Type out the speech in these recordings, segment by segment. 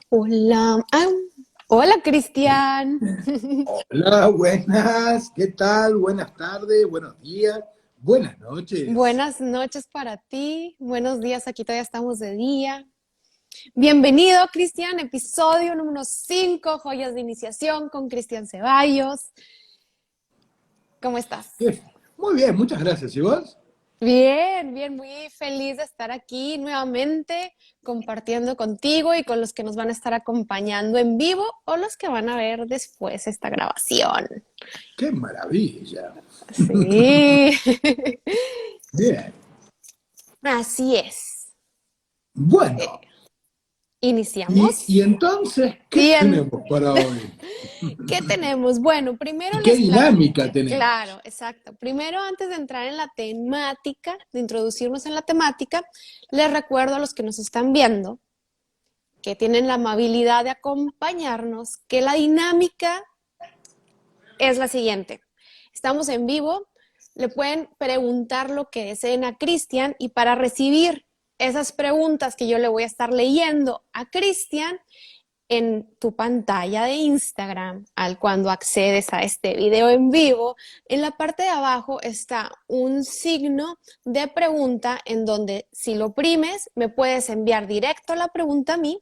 Hola, hola Cristian. Hola, buenas, ¿qué tal? Buenas tardes, buenos días, buenas noches. Buenas noches para ti, buenos días, aquí todavía estamos de día. Bienvenido Cristian, episodio número 5, Joyas de Iniciación con Cristian Ceballos. ¿Cómo estás? Bien, muy bien, muchas gracias. ¿Y vos? Bien, bien, muy feliz de estar aquí nuevamente compartiendo contigo y con los que nos van a estar acompañando en vivo o los que van a ver después esta grabación. ¡Qué maravilla! Sí, Bien, así es. bueno, y Iniciamos. entonces, ¿qué Y en- tenemos para hoy? ¿Qué tenemos? Bueno, primero ¿Y qué les platico. dinámica Claro, tenemos? exacto. Primero, antes de entrar en la temática, de introducirnos en la temática, les recuerdo a los que nos están viendo que tienen la amabilidad de acompañarnos, que la dinámica es la siguiente. Estamos en vivo, le pueden preguntar lo que deseen a Cristian y para recibir esas preguntas que yo le voy a estar leyendo a Cristian, en tu pantalla de Instagram, al cuando accedes a este video en vivo, en la parte de abajo está un signo de pregunta en donde si lo oprimes me puedes enviar directo la pregunta a mí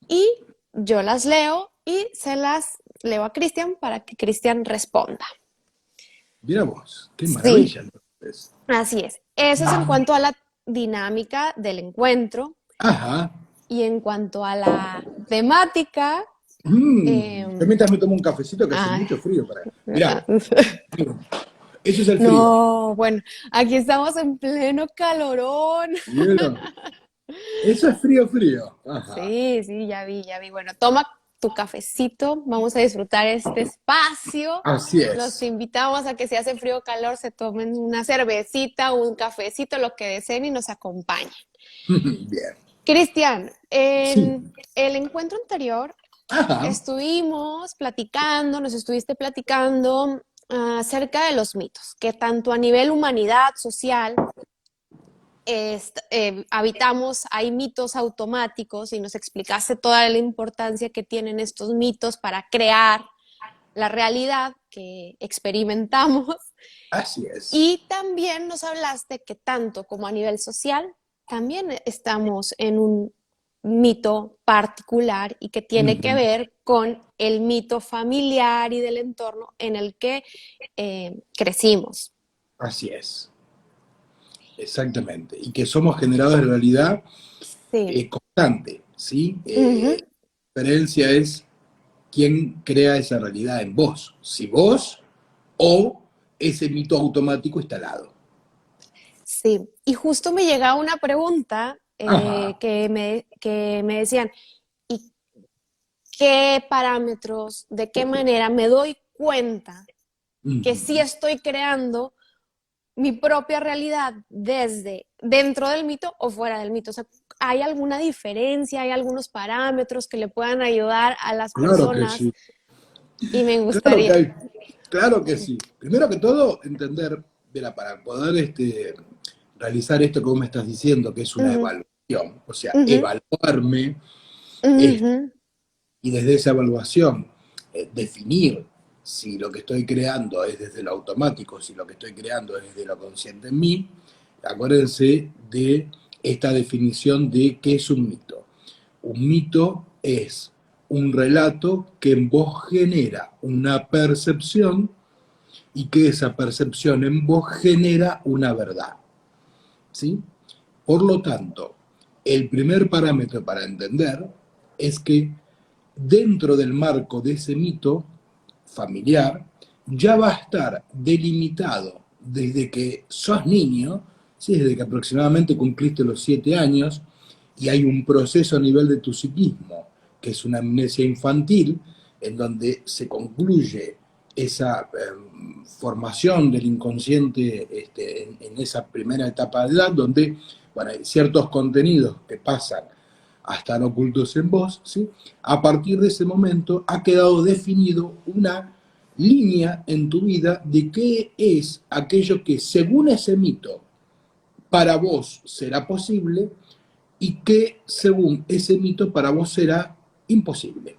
y yo las leo y se las leo a Cristian para que Cristian responda. Mira vos, qué Sí, maravilla entonces. así es. Eso es en cuanto a la dinámica del encuentro Ajá. y en cuanto a la temática. Yo Eh, mientras me tomo un cafecito que hace ay, mucho frío para... Mirá, eso es el frío. no, bueno, aquí estamos en pleno calorón. ¿Vieron? Eso es frío, frío. Ajá. Sí, sí, ya vi, ya vi. Bueno, toma tu cafecito, vamos a disfrutar este espacio. Así Los es. invitamos a que si hace frío o calor se tomen una cervecita, un cafecito, lo que deseen y nos acompañen. Bien. Cristian, Sí. en el encuentro anterior Ajá. estuvimos platicando, nos estuviste platicando acerca de los mitos, que tanto a nivel humanidad, social, habitamos, hay mitos automáticos y nos explicaste toda la importancia que tienen estos mitos para crear la realidad que experimentamos. Así es. Y también nos hablaste que tanto como a nivel social, también estamos en un mito particular y que tiene que Ujú. ver con el mito familiar y del entorno en el que crecimos. Así es. Exactamente. Y que somos generadores de realidad Sí. constante, ¿sí? Ujú. La diferencia es quién crea esa realidad en vos. Si vos o ese mito automático instalado. Sí, y justo me llegaba una pregunta Ajá. que me decían, ¿y qué parámetros, de qué manera me doy cuenta que sí Ujú. estoy creando mi propia realidad desde dentro del mito o fuera del mito? O sea, ¿hay alguna diferencia, hay algunos parámetros que le puedan ayudar a las Claro que personas? sí. Y me Claro que gustaría. hay. Claro que sí. Primero que todo, entender, para poder realizar esto que vos me estás diciendo, que es una Ujú, evaluación, o sea, ujú, evaluarme ujú, y desde esa evaluación definir si lo que estoy creando es desde lo automático, si lo que estoy creando es desde lo consciente en mí. Acuérdense de esta definición de qué es un mito. Un mito es un relato que en vos genera una percepción y que esa percepción en vos genera una verdad. ¿Sí? Por lo tanto, el primer parámetro para entender es que dentro del marco de ese mito familiar ya va a estar delimitado desde que sos niño, ¿sí? Desde que aproximadamente cumpliste los 7 años y hay un proceso a nivel de tu psiquismo, que es una amnesia infantil, en donde se concluye esa formación del inconsciente en esa primera etapa de edad, donde bueno, hay ciertos contenidos que pasan a estar ocultos en vos, ¿sí? A partir de ese momento ha quedado definido una línea en tu vida de qué es aquello que según ese mito para vos será posible y que según ese mito para vos será imposible.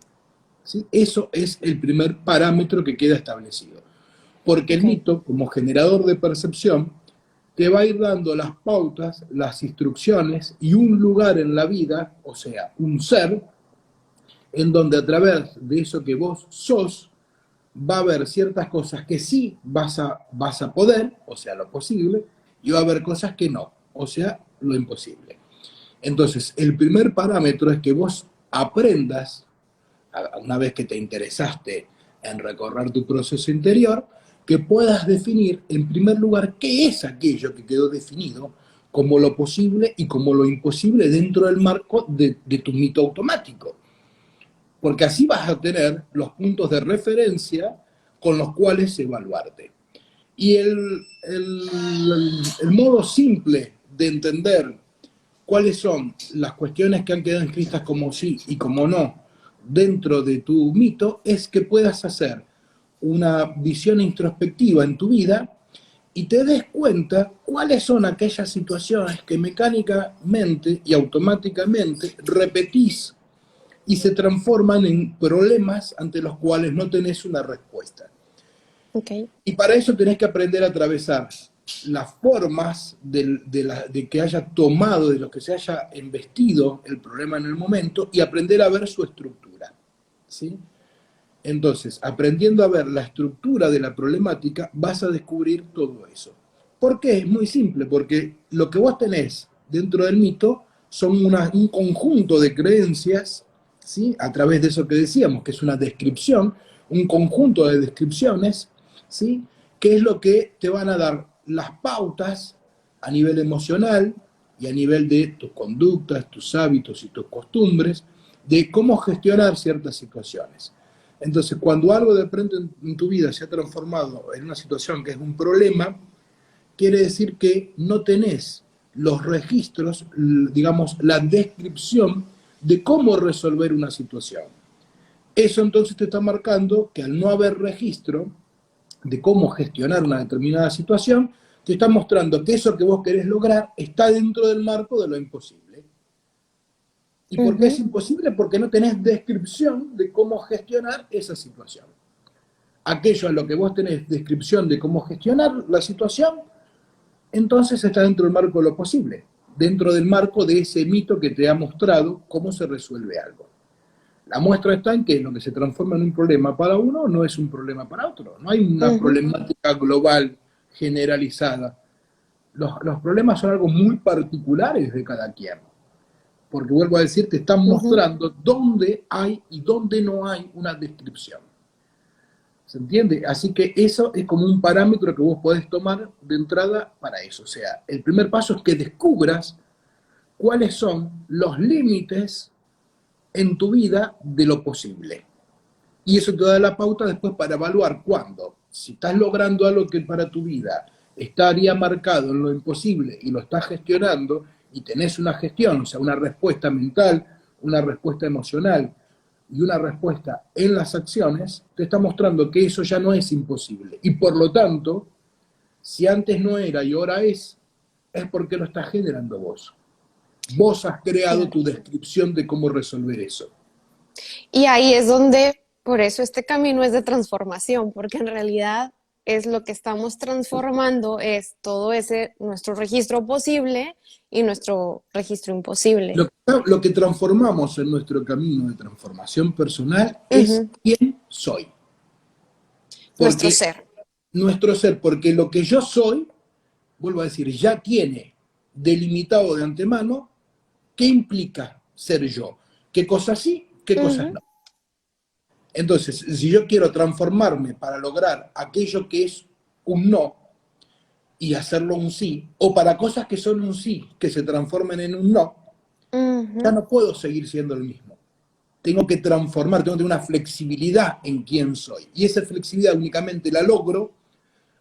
¿Sí? Eso es el primer parámetro que queda establecido. Porque el mito, como generador de percepción, te va a ir dando las pautas, las instrucciones y un lugar en la vida, o sea, un ser, en donde a través de eso que vos sos, va a haber ciertas cosas que sí vas a poder, o sea, lo posible, y va a haber cosas que no, o sea, lo imposible. Entonces, el primer parámetro es que vos aprendas, una vez que te interesaste en recorrer tu proceso interior, que puedas definir, en primer lugar, qué es aquello que quedó definido como lo posible y como lo imposible dentro del marco de tu mito automático. Porque así vas a tener los puntos de referencia con los cuales evaluarte. Y el modo simple de entender cuáles son las cuestiones que han quedado inscritas como sí y como no dentro de tu mito es que puedas hacer una visión introspectiva en tu vida y te des cuenta cuáles son aquellas situaciones que mecánicamente y automáticamente repetís y se transforman en problemas ante los cuales no tenés una respuesta. Okay. Y para eso tenés que aprender a atravesar las formas de que haya tomado, de lo que se haya embestido el problema en el momento y aprender a ver su estructura. ¿Sí? Entonces, aprendiendo a ver la estructura de la problemática, vas a descubrir todo eso. ¿Por qué? Es muy simple, porque lo que vos tenés dentro del mito son un conjunto de creencias, ¿sí? A través de eso que decíamos, que es una descripción, un conjunto de descripciones, ¿sí? Que es lo que te van a dar las pautas a nivel emocional y a nivel de tus conductas, tus hábitos y tus costumbres, de cómo gestionar ciertas situaciones. Entonces, cuando algo de pronto en tu vida se ha transformado en una situación que es un problema, quiere decir que no tenés los registros, digamos, la descripción de cómo resolver una situación. Eso entonces te está marcando que al no haber registro de cómo gestionar una determinada situación, te está mostrando que eso que vos querés lograr está dentro del marco de lo imposible. ¿Y por qué es imposible? Porque no tenés descripción de cómo gestionar esa situación. Aquello a lo que vos tenés descripción de cómo gestionar la situación, entonces está dentro del marco de lo posible, dentro del marco de ese mito que te ha mostrado cómo se resuelve algo. La muestra está en que lo que se transforma en un problema para uno no es un problema para otro. No hay una problemática global, generalizada. Los problemas son algo muy particulares de cada quien. Porque vuelvo a decir, te están mostrando dónde hay y dónde no hay una descripción. ¿Se entiende? Así que eso es como un parámetro que vos podés tomar de entrada para eso. O sea, el primer paso es que descubras cuáles son los límites en tu vida de lo posible. Y eso te da la pauta después para evaluar cuándo. Si estás logrando algo que para tu vida estaría marcado en lo imposible y lo estás gestionando y tenés una gestión, o sea, una respuesta mental, una respuesta emocional y una respuesta en las acciones, te está mostrando que eso ya no es imposible. Y por lo tanto, si antes no era y ahora es porque lo estás generando vos. Vos has creado tu descripción de cómo resolver eso. Y ahí es donde, por eso este camino es de transformación, porque en realidad es lo que estamos transformando, es todo ese, nuestro registro posible y nuestro registro imposible. Lo que transformamos en nuestro camino de transformación personal es quién soy. Nuestro ser. Nuestro ser, porque lo que yo soy, vuelvo a decir, ya tiene delimitado de antemano qué implica ser yo. ¿Qué cosas sí, qué cosas no? Entonces, si yo quiero transformarme para lograr aquello que es un no y hacerlo un sí, o para cosas que son un sí, que se transformen en un no, ya no puedo seguir siendo el mismo. Tengo que transformar, tengo que tener una flexibilidad en quién soy. Y esa flexibilidad únicamente la logro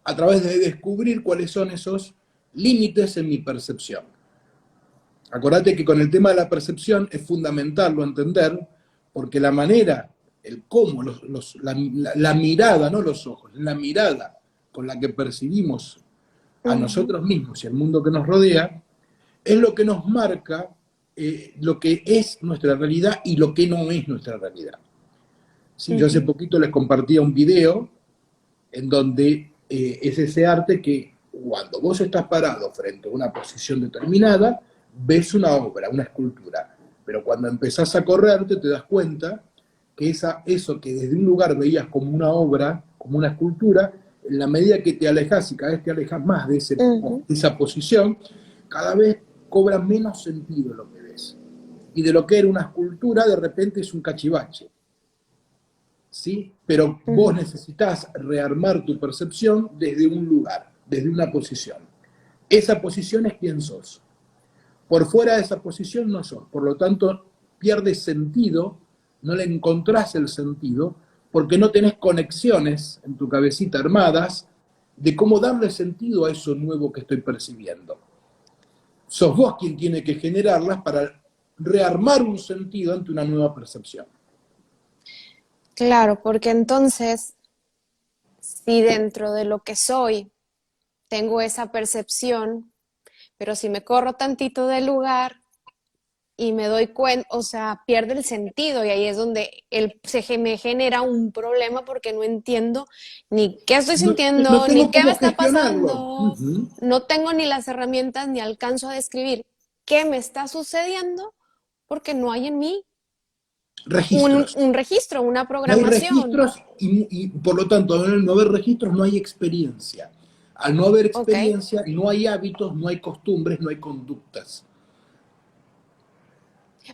a través de descubrir cuáles son esos límites en mi percepción. Acordate que con el tema de la percepción es fundamental lo entender, porque la manera, el cómo, la mirada, no los ojos, la mirada con la que percibimos a nosotros mismos y al mundo que nos rodea, es lo que nos marca lo que es nuestra realidad y lo que no es nuestra realidad. Sí, yo hace Ujú. poquito les compartía un video en donde es ese arte que cuando vos estás parado frente a una posición determinada, ves una obra, una escultura, pero cuando empezás a correrte te das cuenta que eso que desde un lugar veías como una obra, como una escultura, en la medida que te alejas y cada vez te alejas más Ujú. de esa posición, cada vez cobra menos sentido lo que ves. Y de lo que era una escultura, de repente es un cachivache. ¿Sí? Pero vos Ujú. necesitas rearmar tu percepción desde un lugar, desde una posición. Esa posición es quién sos. Por fuera de esa posición no sos. Por lo tanto, pierdes sentido, no le encontrás el sentido, porque no tenés conexiones en tu cabecita armadas de cómo darle sentido a eso nuevo que estoy percibiendo. Sos vos quien tiene que generarlas para rearmar un sentido ante una nueva percepción. Claro, porque entonces, si dentro de lo que soy tengo esa percepción, pero si me corro tantito del lugar y me doy cuenta, o sea, pierde el sentido y ahí es donde me genera un problema porque no entiendo ni qué estoy No, no sintiendo, ni tengo qué me cómo está gestionarlo. pasando, no tengo ni las herramientas ni alcanzo a describir qué me está sucediendo porque no hay en mí Registros. un registro, una No hay programación. registros y por lo tanto, al no haber registros no hay experiencia. Al no haber Ok. experiencia no hay hábitos, no hay costumbres, no hay conductas.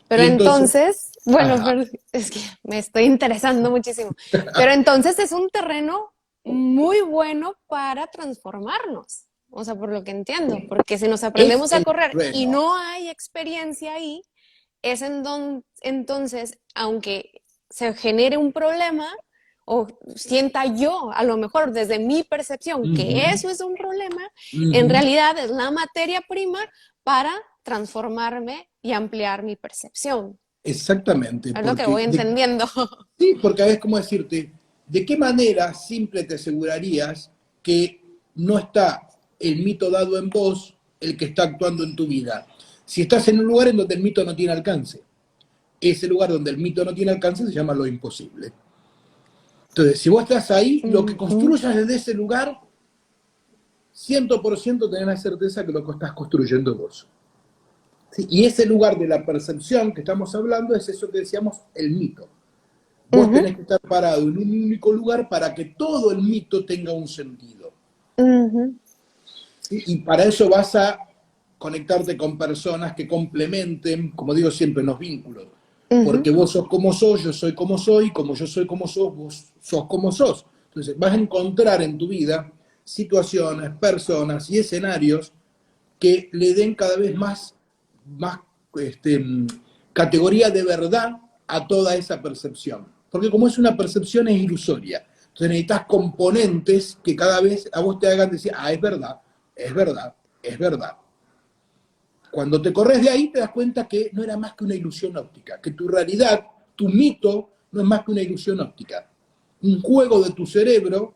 Pero Y entonces, entonces, bueno, ajá, pero es que me estoy interesando muchísimo. Pero entonces es un terreno muy bueno para transformarnos. O sea, por lo que entiendo, porque si nos es aprendemos a el correr y terreno. no hay experiencia ahí, es en donde entonces, aunque se genere un problema o sienta yo, a lo mejor desde mi percepción, que Ujú, eso es un problema, en ujú. realidad es la materia prima para transformarme y ampliar mi percepción. Exactamente, Es lo que voy entendiendo. sí, porque a veces, ¿cómo decirte? ¿De qué manera simple te asegurarías que no está el mito dado en vos el que está actuando en tu vida? Si estás en un lugar en donde el mito no tiene alcance. Ese lugar donde el mito no tiene alcance se llama lo imposible. Entonces, si vos estás ahí, lo que Ujú. construyas desde ese lugar, 100% tenés la certeza que lo que estás construyendo vos. ¿Sí? Y ese lugar de la percepción que estamos hablando es eso que decíamos, el mito. Vos Ujú. tenés que estar parado en un único lugar para que todo el mito tenga un sentido. Ujú. ¿Sí? Y para eso vas a conectarte con personas que complementen, como digo siempre, los vínculos. Porque Ujú. vos sos como sos, yo soy como soy, como yo soy como sos, vos sos como sos. Entonces vas a encontrar en tu vida situaciones, personas y escenarios que le den cada vez más este, categoría de verdad a toda esa percepción. Porque como es una percepción es ilusoria. Entonces necesitas componentes que cada vez a vos te hagan decir, ah, es verdad, es verdad, es verdad. Cuando te corres de ahí te das cuenta que no era más que una ilusión óptica, que tu realidad, tu mito, no es más que una ilusión óptica. Un juego de tu cerebro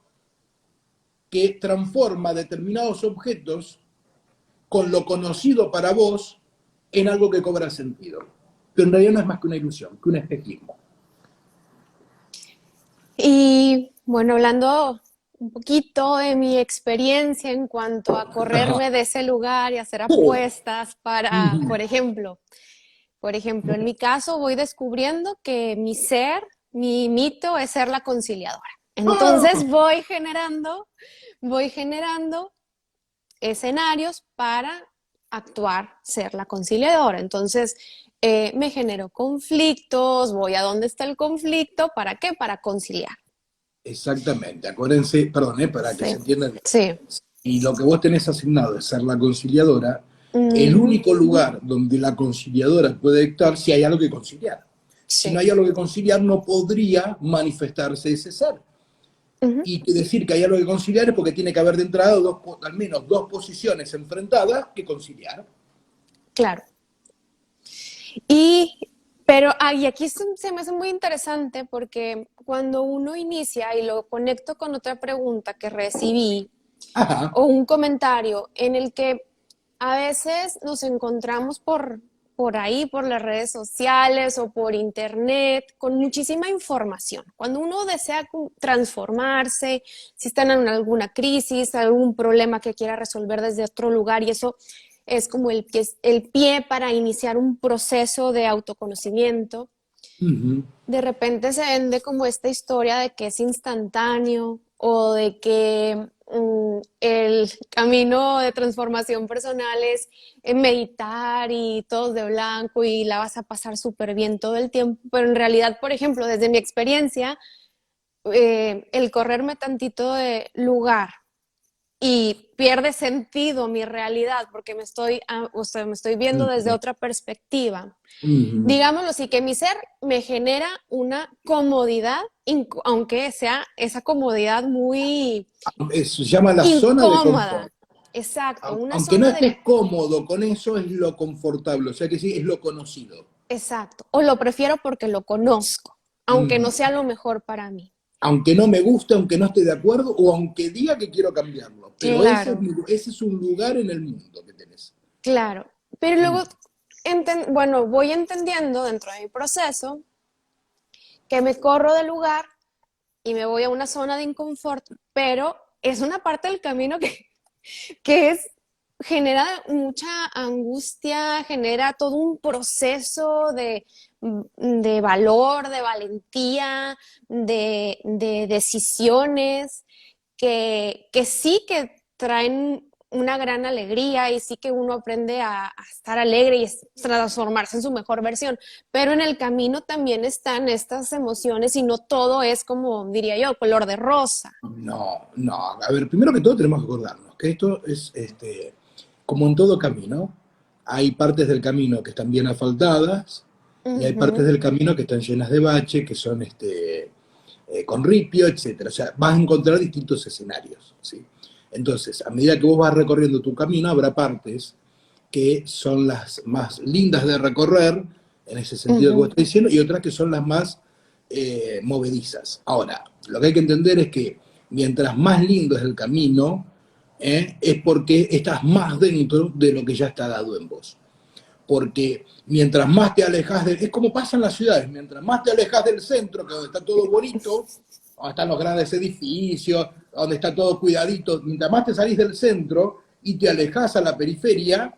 que transforma determinados objetos con lo conocido para vos en algo que cobra sentido. Pero en realidad no es más que una ilusión, que un espejismo. Y bueno, hablando un poquito de mi experiencia en cuanto a Ajá. correrme de ese lugar y hacer Oh. apuestas para, por ejemplo, en mi caso voy descubriendo que mi ser, mi mito es ser la conciliadora. Entonces Ah. voy generando escenarios para actuar, ser la conciliadora. Entonces, me genero conflictos, voy a dónde está el conflicto, ¿para qué? Para conciliar. Exactamente, acuérdense, perdón, para que se Sí, entienda bien. sí. Y lo que vos tenés asignado es ser la conciliadora, el Ujú. único lugar donde la conciliadora puede estar si hay algo que conciliar. Si no Sí. hay algo que conciliar, no podría manifestarse ese ser. Ujú. Y que decir que hay algo que conciliar es porque tiene que haber de entrada al menos dos posiciones enfrentadas que conciliar. Claro. Y, pero aquí se me hace muy interesante porque cuando uno inicia y lo conecto con otra pregunta que recibí Ajá. o un comentario en el que a veces nos encontramos por por ahí, por las redes sociales o por internet, con muchísima información. Cuando uno desea transformarse, si están en alguna crisis, algún problema que quiera resolver desde otro lugar, y eso es como el pie para iniciar un proceso de autoconocimiento. De repente se vende como esta historia de que es instantáneo o de que el camino de transformación personal es meditar y todos de blanco y la vas a pasar súper bien todo el tiempo, pero en realidad, por ejemplo, desde mi experiencia, el correrme tantito de lugar y pierde sentido mi realidad porque o sea, me estoy viendo desde otra perspectiva. Digámoslo así, que mi ser me genera una comodidad, aunque sea esa comodidad muy Se llama la zona de incómoda. confort. Exacto, una Aunque no zona de... estés cómodo con eso, es lo confortable, o sea que sí, es lo conocido. Exacto, o lo prefiero porque lo conozco, aunque no Mm. sea lo mejor para mí. Aunque no me guste, aunque no esté de acuerdo, o aunque diga que quiero cambiarlo. Pero Claro, ese es un lugar en el mundo que tenés. claro. Pero Mm. luego, bueno, voy entendiendo dentro de mi proceso que me corro del lugar y me voy a una zona de inconfort, pero es una parte del camino que genera mucha angustia, genera todo un proceso de valor, de valentía, de decisiones que sí que traen una gran alegría y sí que uno aprende a estar alegre y transformarse en su mejor versión, pero en el camino también están estas emociones y no todo es como, diría yo, color de rosa. No, no. A ver, primero que todo tenemos que acordarnos que esto es, como en todo camino, hay partes del camino que están bien asfaltadas y hay partes Ujú, del camino que están llenas de bache, que son con ripio, etcétera. O sea, vas a encontrar distintos escenarios, ¿sí? Entonces, a medida que vos vas recorriendo tu camino, habrá partes que son las más lindas de recorrer, en ese sentido que vos ujú. estás diciendo, y otras que son las más movedizas. Ahora, lo que hay que entender es que mientras más lindo es el camino, es porque estás más dentro de lo que ya está dado en vos. Porque mientras más te alejas es como pasa en las ciudades, mientras más te alejas del centro, que donde está todo bonito, donde están los grandes edificios, donde está todo cuidadito, mientras más te salís del centro y te alejas a la periferia,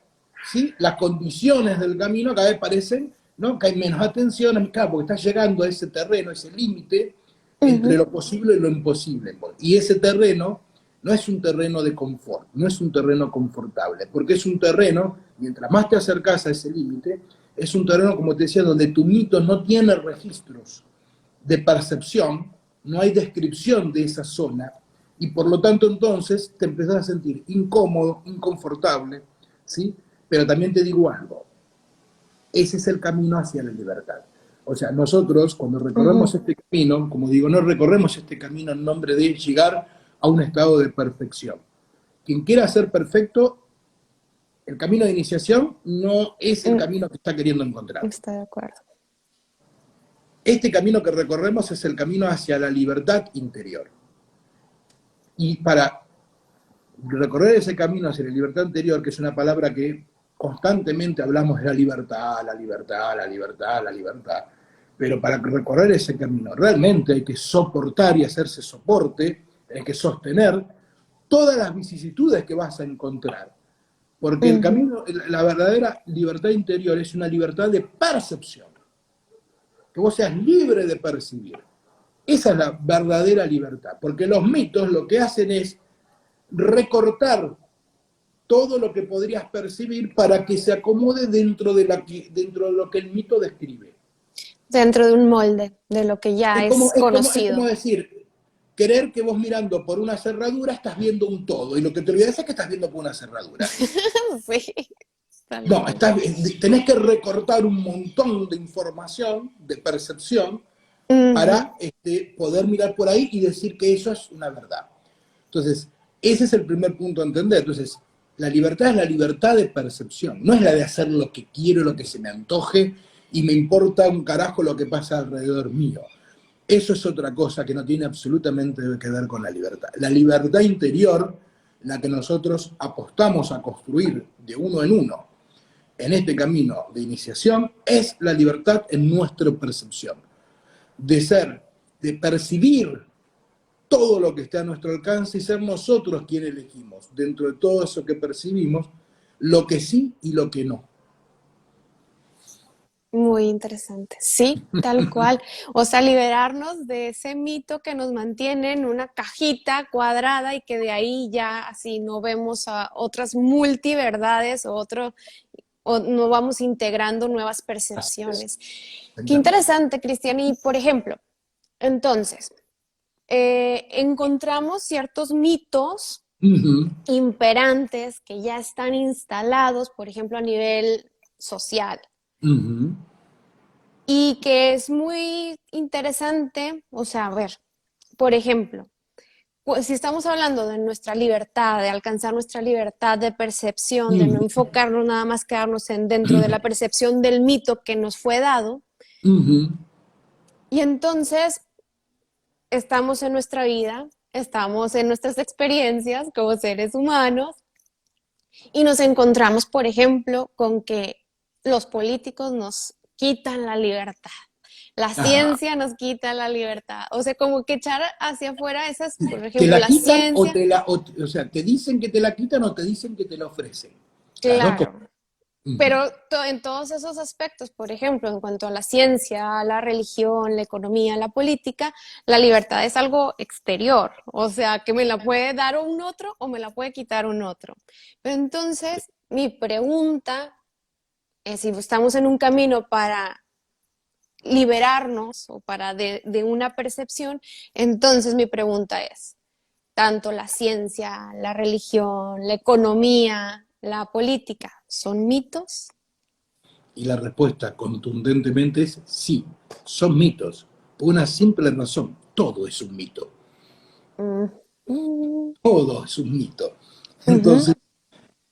¿sí? Las condiciones del camino cada vez parecen, ¿no? Que hay menos atención, claro, porque estás llegando a ese terreno, a ese límite entre Ujú, lo posible y lo imposible. Y ese terreno no es un terreno de confort, no es un terreno confortable, porque es un terreno, mientras más te acercas a ese límite, es un terreno, como te decía, donde tu mito no tiene registros de percepción, no hay descripción de esa zona, y por lo tanto entonces te empezás a sentir incómodo, inconfortable, ¿sí? Pero también te digo algo, ese es el camino hacia la libertad. O sea, nosotros cuando recorremos ujú. este camino, como digo, no recorremos este camino en nombre de llegar a un estado de perfección. Quien quiera ser perfecto, el camino de iniciación no es el Mm, camino que está queriendo encontrar. Estoy de acuerdo. Este camino que recorremos es el camino hacia la libertad interior. Y para recorrer ese camino hacia la libertad interior, que es una palabra que constantemente hablamos de la libertad, la libertad, la libertad, la libertad, pero para recorrer ese camino realmente hay que soportar y hacerse soporte, hay que sostener todas las vicisitudes que vas a encontrar. Porque el Ujú. camino, la verdadera libertad interior es una libertad de percepción, que vos seas libre de percibir. Esa es la verdadera libertad, porque los mitos lo que hacen es recortar todo lo que podrías percibir para que se acomode dentro de lo que el mito describe. Dentro de un molde de lo que ya es Es como conocido. decir, creer que vos mirando por una cerradura estás viendo un todo, y lo que te olvidas es que estás viendo por una cerradura. Sí, tal No, cual. tenés que recortar un montón de información, de percepción, Ujú, para poder mirar por ahí y decir que eso es una verdad. Entonces, ese es el primer punto a entender. Entonces, la libertad es la libertad de percepción, no es la de hacer lo que quiero, lo que se me antoje, y me importa un carajo lo que pasa alrededor mío. Eso es otra cosa que no tiene absolutamente que ver con la libertad. La libertad interior, la que nosotros apostamos a construir de uno en uno, en este camino de iniciación es la libertad en nuestra percepción, de percibir todo lo que está a nuestro alcance y ser nosotros quienes elegimos, dentro de todo eso que percibimos, lo que sí y lo que no. Muy interesante. Sí, tal cual. O sea, liberarnos de ese mito que nos mantiene en una cajita cuadrada y que de ahí ya así no vemos a otras multiverdades o no vamos integrando nuevas Así es. percepciones. Qué Exactamente. interesante, Cristian. Y por ejemplo, entonces, encontramos ciertos mitos Ujú, imperantes que ya están instalados, por ejemplo, a nivel social. ujú, Y que es muy interesante, o sea, a ver, por ejemplo, pues si estamos hablando de nuestra libertad, de alcanzar nuestra libertad de percepción, de no ujú, enfocarnos nada más quedarnos dentro de la percepción del mito que nos fue dado, ujú. y entonces estamos en nuestra vida, estamos en nuestras experiencias como seres humanos y nos encontramos, por ejemplo, con que los políticos nos quitan la libertad. La Ajá. ciencia nos quita la libertad. O sea, como que echar hacia afuera esas, por ¿Te ejemplo, la la quitan ciencia, o sea, te dicen que te la quitan o te dicen que te la ofrecen? Las dos cosas. claro. Ujú. Pero en todos esos aspectos, por ejemplo, en cuanto a la ciencia, la religión, la economía, la política, la libertad es algo exterior. O sea, que me la puede dar un otro o me la puede quitar un otro. Pero entonces, mi pregunta es si estamos en un camino para liberarnos o para de una percepción, entonces mi pregunta es, tanto la ciencia, la religión, la economía, la política, ¿son mitos? Y la respuesta contundentemente es sí, son mitos. Por una simple razón, todo es un mito. Mm, mm, Todo es un mito. ujú. Entonces,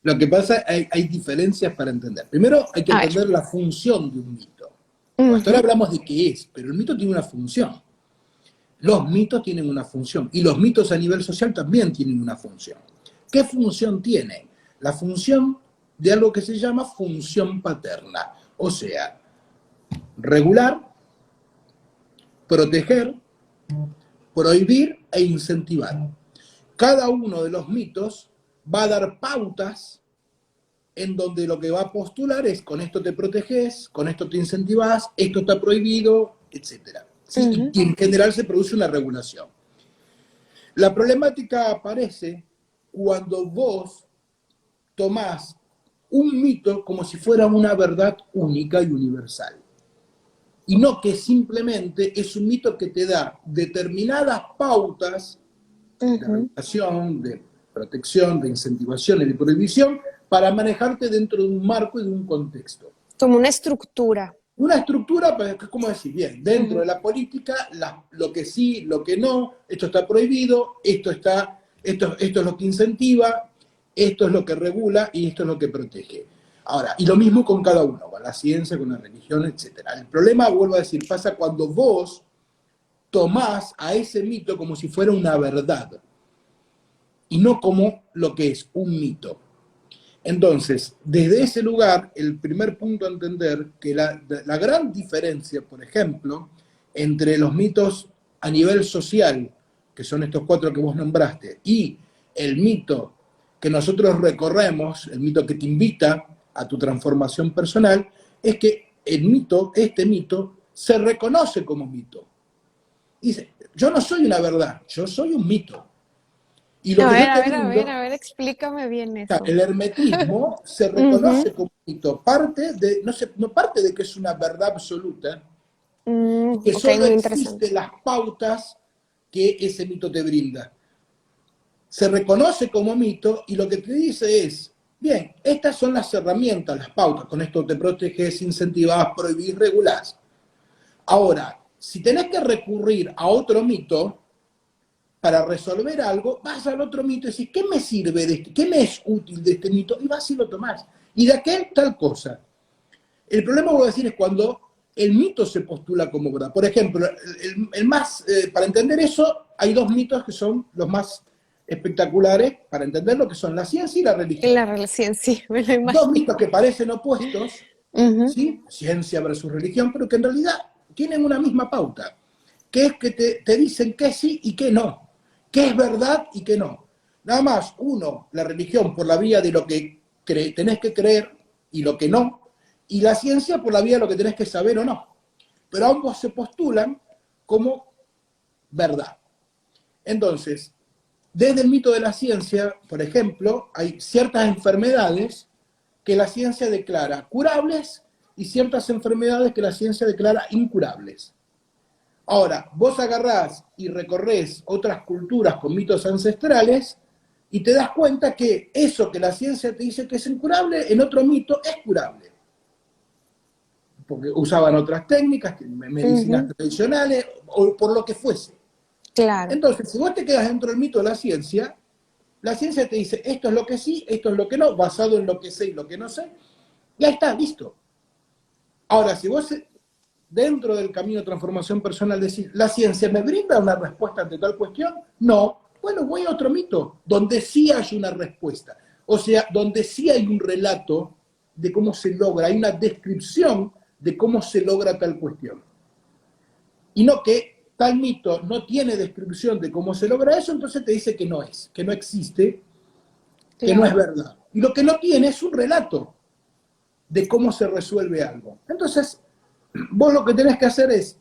lo que pasa, hay diferencias para entender. Primero, hay que A ver. entender la función de un mito. Hasta ahora Ujú, hablamos de qué es, pero el mito tiene una función. Los mitos tienen una función y los mitos a nivel social también tienen una función. ¿Qué función tienen? La función de algo que se llama función paterna, o sea, regular, proteger, prohibir e incentivar. Cada uno de los mitos va a dar pautas en donde lo que va a postular es con esto te proteges, con esto te incentivas, esto está prohibido, etc. ¿Sí? ujú. Y en general se produce una regulación. La problemática aparece cuando vos tomás un mito como si fuera una verdad única y universal. Y no que simplemente es un mito que te da determinadas pautas de Ujú. regulación, de protección, de incentivación y de prohibición para manejarte dentro de un marco y de un contexto. Como una estructura. Una estructura, ¿cómo decir? Bien, dentro de Ujú. la política, lo que sí, lo que no, esto está prohibido, esto es lo que incentiva, esto es lo que regula y esto es lo que protege. Ahora, y lo mismo con cada uno, con la ciencia, con la religión, etc. El problema, vuelvo a decir, pasa cuando vos tomás a ese mito como si fuera una verdad y no como lo que es un mito. Entonces, desde ese lugar, el primer punto a entender que la gran diferencia, por ejemplo, entre los mitos a nivel social, que son estos cuatro que vos nombraste, y el mito que nosotros recorremos, el mito que te invita a tu transformación personal, es que este mito, se reconoce como mito. Dice, yo no soy una verdad, yo soy un mito. Y lo A que ver, yo a te ver, a ver, brindo, a ver, explícame bien eso. el hermetismo se Ujú. reconoce como mito, no parte de que es una verdad absoluta, y que Ok, solo muy interesante. existen las pautas que ese mito te brinda. Se reconoce como mito y lo que te dice es, bien, estas son las herramientas, las pautas, con esto te proteges, incentivas, prohibís, regulás. Ahora, si tenés que recurrir a otro mito, para resolver algo, vas al otro mito y decís, ¿qué me sirve de este? ¿Qué me es útil de este mito? Y vas y lo tomás. Y de aquel tal cosa. El problema, voy a decir, es cuando el mito se postula como verdad. Por ejemplo, para entender eso, hay dos mitos que son los más espectaculares para entender lo que son la ciencia y la religión. La relación, sí, me lo Dos imagino. mitos que parecen opuestos, Ujú, ¿sí? Ciencia versus religión, pero que en realidad tienen una misma pauta, que es que te dicen que sí y que no, que es verdad y que no. Nada más, uno, la religión por la vía de lo que tenés que creer y lo que no, y la ciencia por la vía de lo que tenés que saber o no. Pero ambos se postulan como verdad. Entonces, desde el mito de la ciencia, por ejemplo, hay ciertas enfermedades que la ciencia declara curables y ciertas enfermedades que la ciencia declara incurables. Ahora, vos agarrás y recorres otras culturas con mitos ancestrales y te das cuenta que eso que la ciencia te dice que es incurable, en otro mito es curable. Porque usaban otras técnicas, medicinas ujú, tradicionales, o por lo que fuese. claro. Entonces, si vos te quedas dentro del mito de la ciencia te dice esto es lo que sí, esto es lo que no, basado en lo que sé y lo que no sé, ya está, listo. Ahora, si vos dentro del camino de transformación personal decís, ¿la ciencia me brinda una respuesta ante tal cuestión? No. Bueno, voy a otro mito, donde sí hay una respuesta. O sea, donde sí hay un relato de cómo se logra, hay una descripción de cómo se logra tal cuestión. Y no que tal mito no tiene descripción de cómo se logra eso, entonces te dice que no es, que no existe, que no es Claro. verdad. Y lo que no tiene es un relato de cómo se resuelve algo. Entonces, vos lo que tenés que hacer es,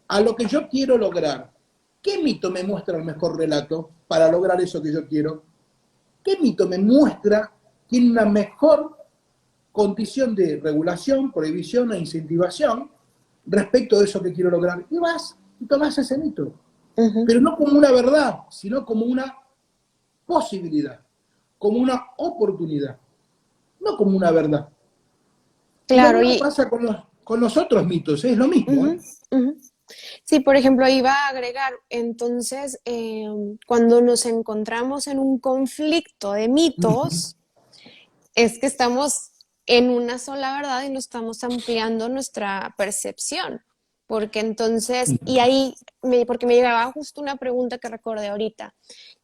a lo que yo quiero lograr, ¿qué mito me muestra el mejor relato para lograr eso que yo quiero? ¿Qué mito me muestra, tiene una mejor condición de regulación, prohibición e incentivación respecto de eso que quiero lograr? Y vas y tomás ese mito. Ujú, Pero no como una verdad, sino como una posibilidad, como una oportunidad, no como una verdad. Y lo claro, mismo y pasa con los otros mitos, es lo mismo, ¿eh? ujú, ujú. Sí, por ejemplo, iba a agregar, entonces, cuando nos encontramos en un conflicto de Ujú, mitos, es que estamos en una sola verdad y no estamos ampliando nuestra percepción. Porque entonces, y ahí, porque me llegaba justo una pregunta que recordé ahorita,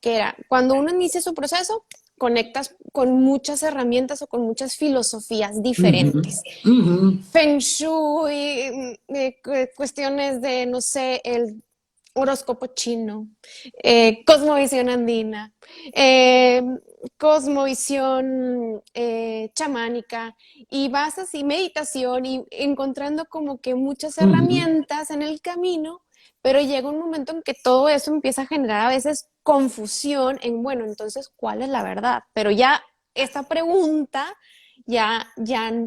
que era, cuando uno inicia su proceso, conectas con muchas herramientas o con muchas filosofías ujú, diferentes. ujú, Feng Shui, cuestiones de, no sé, el horóscopo chino, cosmovisión andina, eh, cosmovisión chamánica, y vas así, meditación, y encontrando como que muchas ujú. herramientas en el camino, pero llega un momento en que todo eso empieza a generar a veces confusión en, bueno, entonces, ¿cuál es la verdad? Pero ya esta pregunta, ya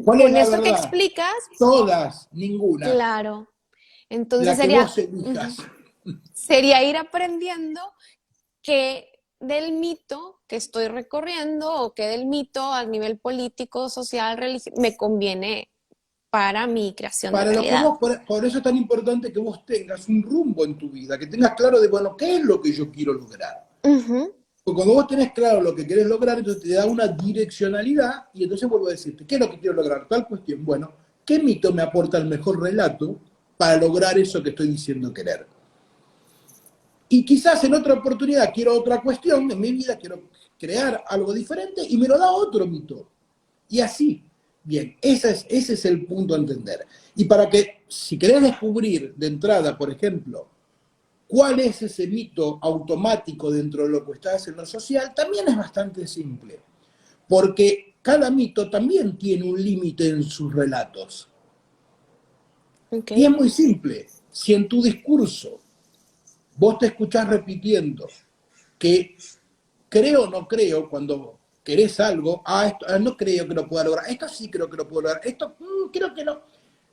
¿Cuál es con la esto que verdad? explicas, Todas, ninguna. claro. Entonces La que sería, vos elijas. ujú, sería ir aprendiendo que del mito que estoy recorriendo o que del mito a nivel político, social, religioso, me conviene para mi creación de Para lo que realidad. vos, por eso es tan importante que vos tengas un rumbo en tu vida, que tengas claro de, bueno, ¿qué es lo que yo quiero lograr? Ujú, Porque cuando vos tenés claro lo que querés lograr, entonces te da una direccionalidad y entonces vuelvo a decirte, ¿qué es lo que quiero lograr? Tal cuestión. Bueno, ¿qué mito me aporta el mejor relato para lograr eso que estoy diciendo querer? Y quizás en otra oportunidad quiero otra cuestión en mi vida, quiero crear algo diferente y me lo da otro mito. Y así. Bien, ese es el punto a entender. Y para que, si querés descubrir de entrada, por ejemplo, cuál es ese mito automático dentro de lo que estás en lo social, también es bastante simple. Porque cada mito también tiene un límite en sus relatos. ok. Y es muy simple. Si en tu discurso vos te escuchás repitiendo que creo o no creo, cuando querés algo, esto, no creo que lo pueda lograr, esto sí creo que lo puedo lograr, esto creo que no.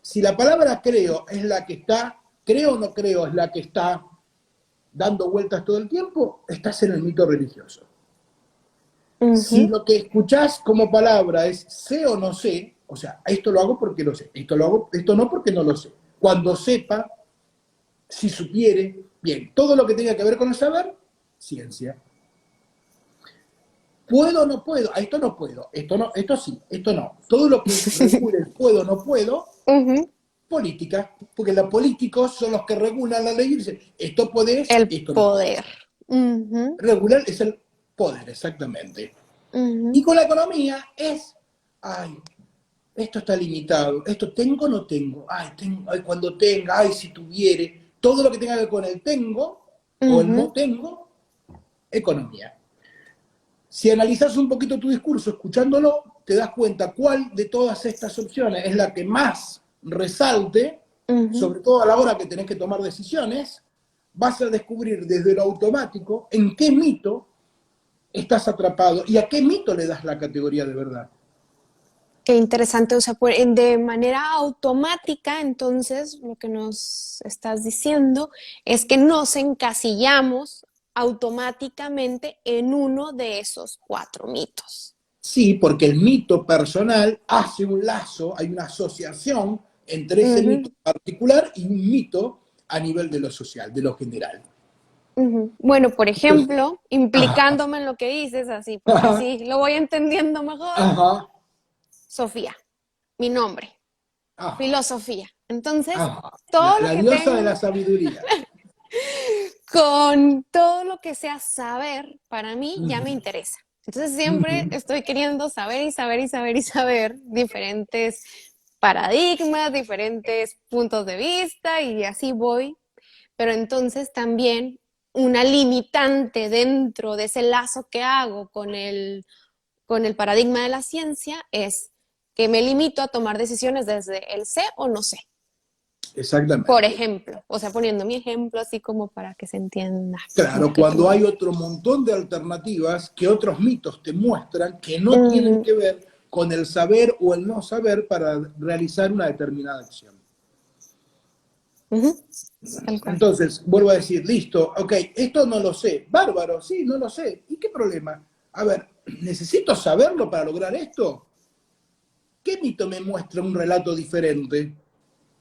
Si la palabra creo es la que está, creo o no creo es la que está dando vueltas todo el tiempo, estás en el mito religioso. Si Ujú, lo que escuchás como palabra es sé o no sé, o sea, esto lo hago porque lo sé, esto lo hago, esto no porque no lo sé. Cuando sepa, si supiere, bien, todo lo que tenga que ver con el saber, ciencia. ¿Puedo o no puedo? Esto no puedo, esto no, esto sí, esto no. Todo lo que regule el puedo o no puedo, ujú. política, porque los políticos son los que regulan la ley y dicen, esto podés, El esto no podés. poder. Ujú, Regular es el poder, exactamente. Y ujú, con la economía es, ay, esto está limitado, esto tengo o no tengo, ay, tengo, ay, cuando tenga, ay, si tuviere, todo lo que tenga que ver con el tengo o el no ujú. tengo, economía. Si analizas un poquito tu discurso escuchándolo, te das cuenta cuál de todas estas opciones es la que más resalte, Ujú. sobre todo a la hora que tenés que tomar decisiones, vas a descubrir desde lo automático en qué mito estás atrapado y a qué mito le das la categoría de verdad. Qué interesante, o sea, de manera automática, entonces, lo que nos estás diciendo es que nos encasillamos automáticamente en uno de esos cuatro mitos. Sí, porque el mito personal hace un lazo, hay una asociación entre ese mito Ujú, particular y un mito a nivel de lo social, de lo general. ujú. Bueno, por Entonces, ejemplo, ajá, implicándome en lo que dices, así, porque ajá, así lo voy entendiendo mejor, ajá, Sofía, mi nombre, ajá, filosofía. Entonces, ajá. todo lo La que diosa de la tenga sabiduría. con todo lo que sea saber, para mí ya me Ujú, interesa. Entonces siempre ujú. estoy queriendo saber y saber y saber y saber diferentes paradigmas, diferentes puntos de vista y así voy. Pero entonces también una limitante dentro de ese lazo que hago con el paradigma de la ciencia es que me limito a tomar decisiones desde el sé o no sé. Por Exactamente. ejemplo, o sea, poniendo mi ejemplo así como para que se entienda un Claro, poquito cuando más. hay otro montón de alternativas que otros mitos te muestran que no tienen Ujú, que ver con el saber o el no saber para realizar una determinada acción. ujú, tal cual. Entonces, vuelvo a decir, listo, ok, esto no lo sé, bárbaro, sí, no lo sé. ¿Y qué problema? A ver, ¿necesito saberlo para lograr esto? ¿Qué mito me muestra un relato diferente?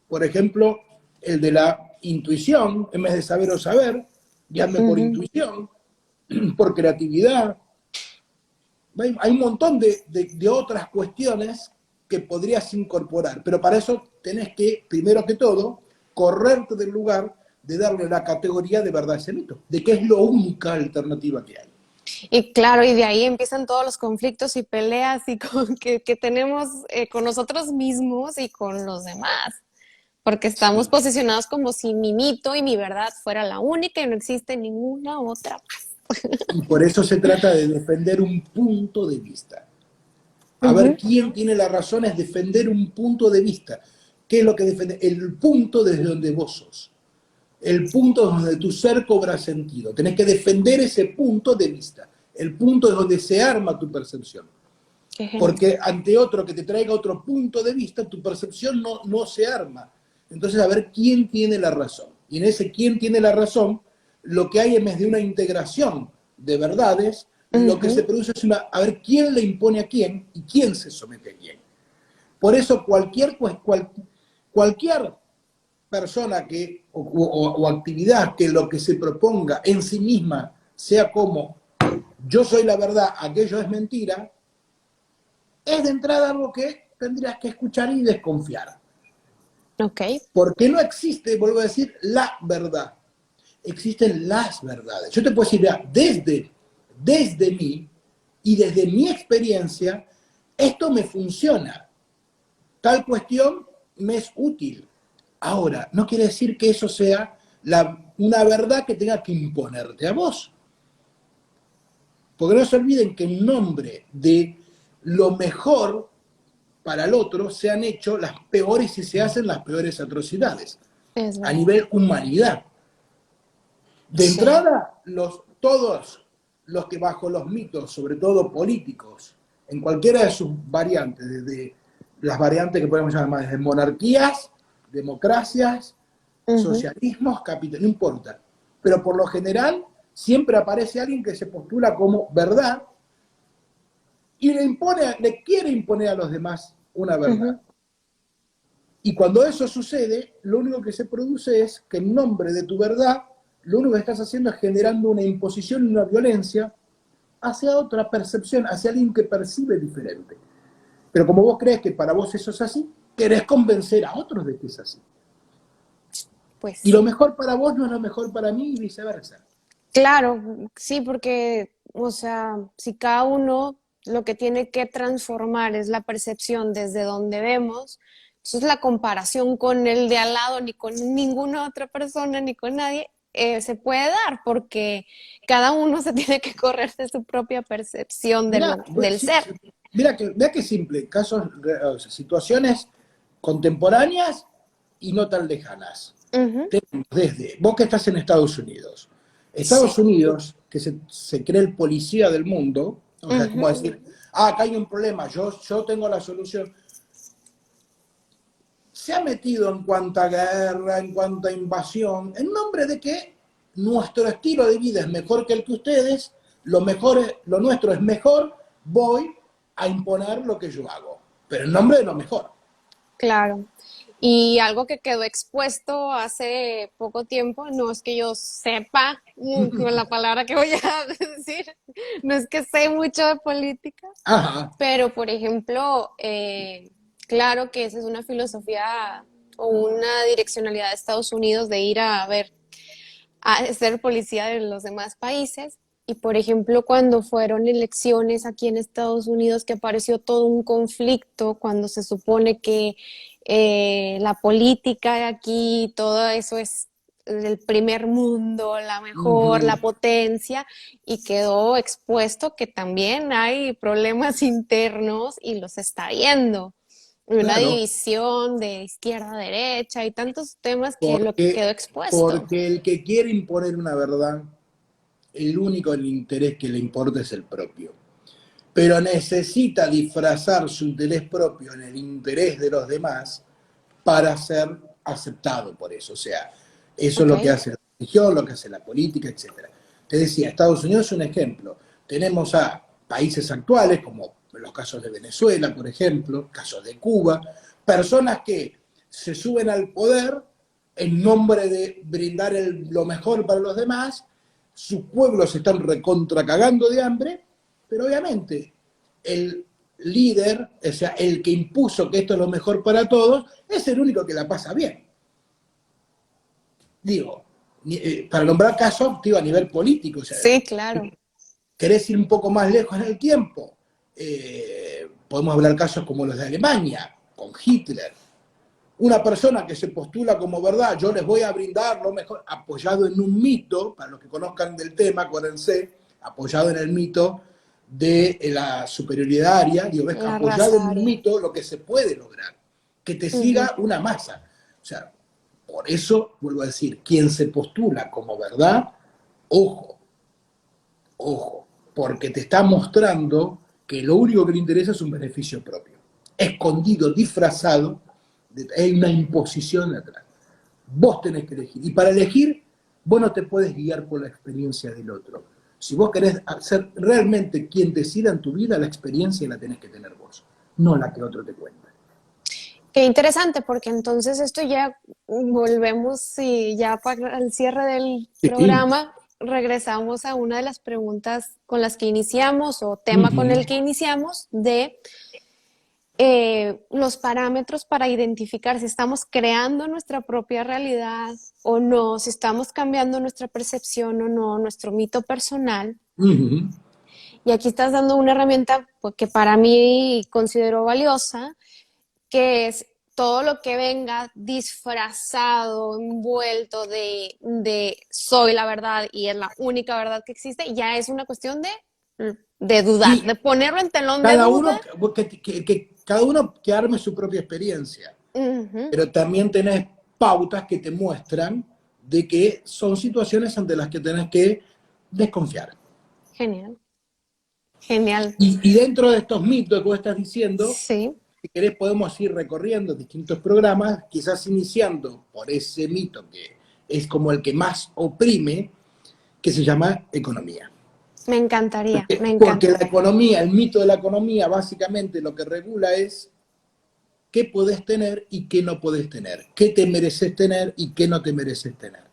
Por ejemplo, el de la intuición, en vez de saber o saber, llame por Ujú. intuición, por creatividad. Hay un montón de otras cuestiones que podrías incorporar, pero para eso tenés que, primero que todo, correrte del lugar de darle la categoría de verdad a ese mito, de que es la única alternativa que hay. Y claro, y de ahí empiezan todos los conflictos y peleas y que tenemos con nosotros mismos y con los demás, porque estamos Sí. posicionados como si mi mito y mi verdad fuera la única y no existe ninguna otra más. Y por eso se trata de defender un punto de vista. A ver Ujú, quién tiene la razón es defender un punto de vista. ¿Qué es lo que defiende? El punto desde donde vos sos. El punto donde tu ser cobra sentido. Tenés que defender ese punto de vista. El punto es donde se arma tu percepción. qué genial. Porque ante otro que te traiga otro punto de vista, tu percepción no se arma. Entonces, a ver quién tiene la razón. Y en ese quién tiene la razón, lo que hay en vez de una integración de verdades, lo que se Ujú, produce es una, a ver quién le impone a quién y quién se somete a quién. Por eso cualquier persona o actividad que lo que se proponga en sí misma sea como yo soy la verdad, aquello es mentira, es de entrada algo que tendrías que escuchar y desconfiar. ok. Porque no existe, vuelvo a decir, la verdad. Existen las verdades. Yo te puedo decir, ya, desde mí y desde mi experiencia, esto me funciona. Tal cuestión me es útil. Ahora, no quiere decir que eso sea una verdad que tenga que imponerte a vos. Porque no se olviden que en nombre de lo mejor para el otro se han hecho las peores y se hacen las peores atrocidades Es a verdad. nivel humanidad. De Sí. entrada, todos los que bajo los mitos, sobre todo políticos, en cualquiera de sus variantes, desde las variantes que podemos llamar desde monarquías, democracias, Ujú, socialismos, capital, no importa. Pero por lo general siempre aparece alguien que se postula como verdad y le quiere imponer a los demás una verdad. ujú. Y cuando eso sucede, lo único que se produce es que en nombre de tu verdad, lo único que estás haciendo es generando una imposición y una violencia hacia otra percepción, hacia alguien que percibe diferente. Pero como vos crees que para vos eso es así, querés convencer a otros de que es así. Pues Y lo sí. mejor para vos no es lo mejor para mí y viceversa. Claro, sí, porque, o sea, si cada uno lo que tiene que transformar es la percepción desde donde vemos, entonces la comparación con el de al lado, ni con ninguna otra persona, ni con nadie, se puede dar, porque cada uno se tiene que correr de su propia percepción Mira, del ser. mira qué simple, casos, o sea, situaciones contemporáneas y no tan lejanas. Ujú. Tenemos desde, vos que estás en Estados Unidos, Sí. Estados Unidos, que se cree el policía del mundo, o sea, es como Ujú. decir, ah, acá hay un problema, yo tengo la solución. Se ha metido en cuanta guerra, en cuanta invasión, en nombre de que nuestro estilo de vida es mejor que el que ustedes, lo nuestro es mejor, voy a imponer lo que yo hago, pero en nombre de lo mejor. Claro. Y algo que quedó expuesto hace poco tiempo, no es que yo sepa con la palabra que voy a decir, no es que sé mucho de política, Ajá, pero por ejemplo, claro que esa es una filosofía o una direccionalidad de Estados Unidos de ir a ver, a ser policía de los demás países. Y por ejemplo, cuando fueron elecciones aquí en Estados Unidos, que apareció todo un conflicto, cuando se supone que la política de aquí, todo eso es el primer mundo, la mejor, ujú, la potencia, y quedó expuesto que también hay problemas internos y los está viendo. Una claro, división de izquierda a derecha y tantos temas que lo porque, quedó expuesto. porque el que quiere imponer una verdad, el único interés que le importa es el propio. Pero necesita disfrazar su interés propio en el interés de los demás para ser aceptado por eso. O sea, eso es Ok. lo que hace la religión, lo que hace la política, etcétera. Te decía, Estados Unidos es un ejemplo. Tenemos a países actuales, como los casos de Venezuela, por ejemplo, casos de Cuba, personas que se suben al poder en nombre de brindar lo mejor para los demás, sus pueblos se están recontracagando de hambre, pero obviamente el líder, o sea, el que impuso que esto es lo mejor para todos, es el único que la pasa bien. Digo, para nombrar casos, digo, a nivel político, o sea, Sí, claro. querés ir un poco más lejos en el tiempo. Podemos hablar casos como los de Alemania, con Hitler. Una persona que se postula como verdad, yo les voy a brindar lo mejor, apoyado en un mito, para los que conozcan del tema, acuérdense, apoyado en el mito de la superioridad aria, digo, ves, La apoyado raza en un aria. mito lo que se puede lograr, que te Ujú. siga una masa. O sea, por eso, vuelvo a decir, quien se postula como verdad, ojo, ojo, porque te está mostrando que lo único que le interesa es un beneficio propio. Escondido, disfrazado, hay una imposición atrás. Vos tenés que elegir. Y para elegir, vos no te puedes guiar por la experiencia del otro. Si vos querés ser realmente quien decida en tu vida, la experiencia la tenés que tener vos, no la que otro te cuenta. Qué interesante, porque entonces esto ya volvemos y ya para el cierre del Sí. programa regresamos a una de las preguntas con las que iniciamos o tema con Ujú. el que iniciamos de los parámetros para identificar si estamos creando nuestra propia realidad o no, si estamos cambiando nuestra percepción o no, nuestro mito personal. Ujú. Y aquí estás dando una herramienta pues, que para mí considero valiosa, que es todo lo que venga disfrazado, envuelto de soy la verdad y es la única verdad que existe, ya es una cuestión de dudar, Y de ponerlo en telón de cada duda. uno, cada uno que arme su propia experiencia. Ujú. Pero también tenés pautas que te muestran de que son situaciones ante las que tenés que desconfiar. Genial, genial. Y dentro de estos mitos que vos estás diciendo, Sí. si querés podemos ir recorriendo distintos programas, quizás iniciando por ese mito que es como el que más oprime, que se llama economía. Me encantaría, me Porque la encanta. economía, el mito de la economía, básicamente lo que regula es qué podés tener y qué no podés tener, qué te mereces tener y qué no te mereces tener.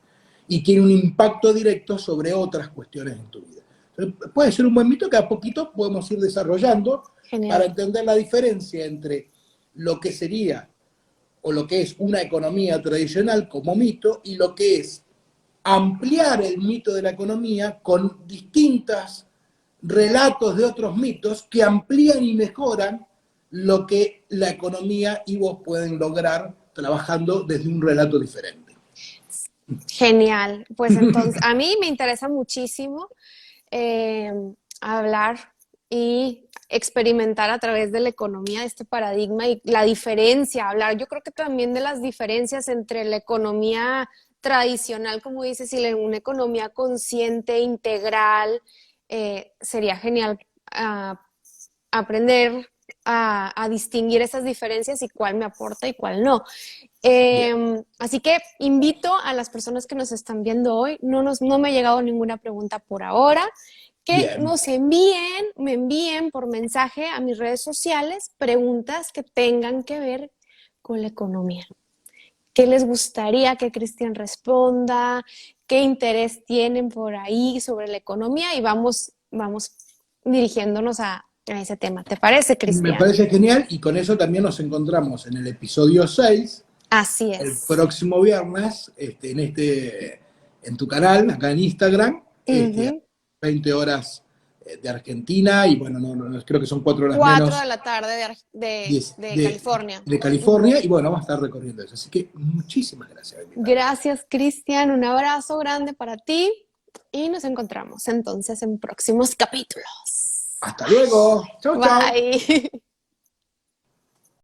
Y tiene un impacto directo sobre otras cuestiones en tu vida. Entonces, puede ser un buen mito que a poquito podemos ir desarrollando para Genial. entender la diferencia entre lo que sería o lo que es una economía tradicional como mito y lo que es ampliar el mito de la economía con distintos relatos de otros mitos que amplían y mejoran lo que la economía y vos pueden lograr trabajando desde un relato diferente. Genial. Pues entonces, a mí me interesa muchísimo hablar y experimentar a través de la economía este paradigma y la diferencia, hablar yo creo que también de las diferencias entre la economía tradicional, como dices, y una economía consciente, integral, sería genial aprender a distinguir esas diferencias y cuál me aporta y cuál no. Así que invito a las personas que nos están viendo hoy, no me ha llegado ninguna pregunta por ahora, que Bien. me envíen por mensaje a mis redes sociales preguntas que tengan que ver con la economía. ¿Qué les gustaría que Cristian responda? ¿Qué interés tienen por ahí sobre la economía? Y vamos dirigiéndonos a ese tema. ¿Te parece, Me Cristian? parece genial y con eso también nos encontramos en el episodio 6 Así el es. próximo viernes en tu canal, acá en Instagram, a Uh-huh. 20 horas de Argentina y bueno, creo que son 4 horas 4 de menos la tarde de de, California. de Uh-huh. California y bueno, vamos a estar recorriendo eso. Así que muchísimas gracias. Gracias, Cristian. Un abrazo grande para ti y nos encontramos entonces en próximos capítulos. Hasta luego. Chau, chau. Bye.